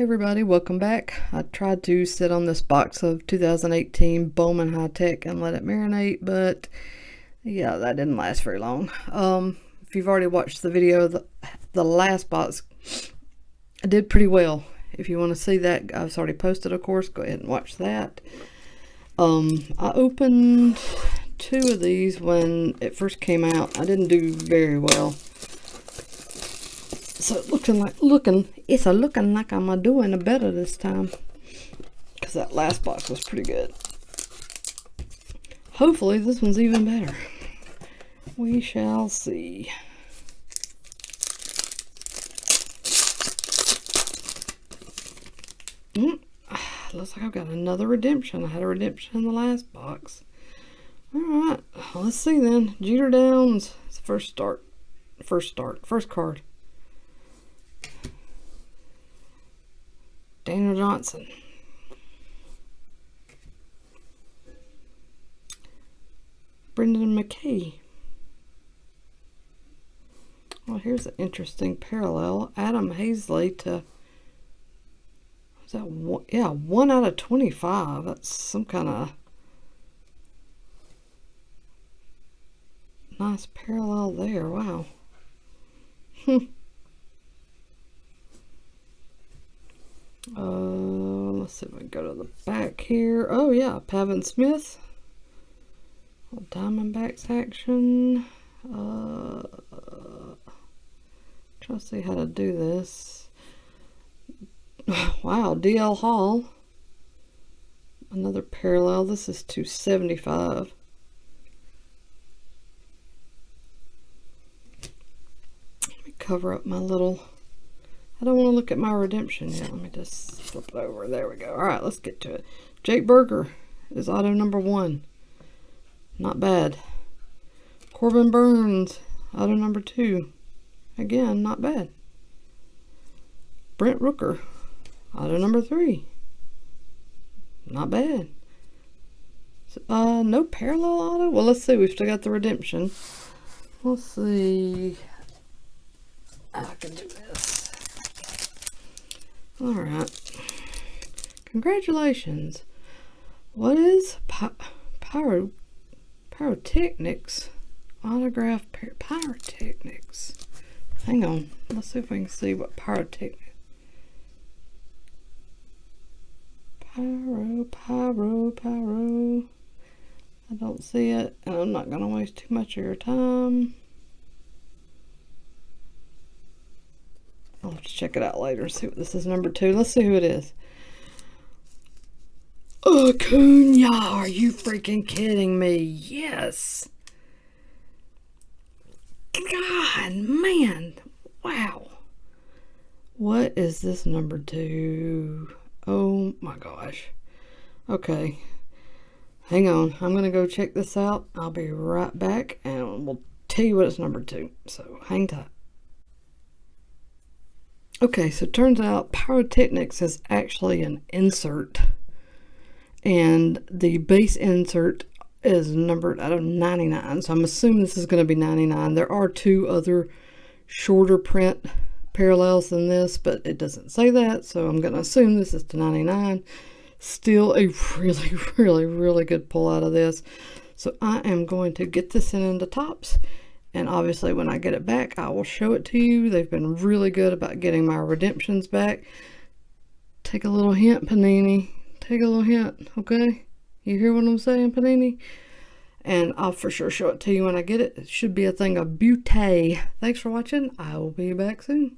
everybody, welcome back. I tried to sit on this box of 2018 Bowman Tek and let it marinate, but yeah, that didn't last very long. If you've already watched the video, the last box, I did pretty well. If you want to see that, I've already posted, of course. Go ahead and watch that. I opened two of these when it first came out. I didn't do very well. So it's looking like I'm doing better this time, because that last box was pretty good. Hopefully this one's even better. We shall see. Looks like I've got another redemption. I had a redemption in the last box. Alright, let's see then. Jeter Downs. It's the first card. Daniel Johnson. Brendan McKay. Well, here's an interesting parallel. Adam Hazley to, is that one? Yeah, 1 out of 25. That's some kind of nice parallel there. Wow. Let's see if we can go to the back here. Oh yeah, Pavin Smith. Diamondbacks action. Try to see how to do this. Wow, DL Hall. Another parallel. This is 275. Let me cover up my little... I don't want to look at my redemption yet. Let me just flip it over. There we go. All right, let's get to it. Jake Berger is auto number 1. Not bad. Corbin Burns, auto number 2. Again, not bad. Brent Rooker, auto number 3. Not bad. No parallel auto? Well, let's see. We've still got the redemption. Let's see. I can do this. Alright. Congratulations. What is Pyrotechnics? Autograph Pyrotechnics. Hang on. Let's see if we can see what Pyrotechnics. Pyro. I don't see it, and I'm not going to waste too much of your time. I'll have to check it out later and see what this is. Number 2. Let's see who it is. Acuna, are you freaking kidding me? Yes. God, man. Wow. What is this number 2? Oh my gosh. Okay. Hang on. I'm going to go check this out. I'll be right back and we'll tell you what it's number 2. So hang tight. Okay, so it turns out Pyrotechnics is actually an insert, and the base insert is numbered out of 99, so I'm assuming this is going to be 99. There are 2 other shorter print parallels than this, but it doesn't say that, so I'm going to assume this is to 99. Still a really good pull out of this. So I am going to get this into Topps. And obviously when I get it back, I will show it to you. They've been really good about getting my redemptions back. Take a little hint, Panini. Take a little hint, okay? You hear what I'm saying, Panini? And I'll for sure show it to you when I get it. It should be a thing of beauty. Thanks for watching. I will be back soon.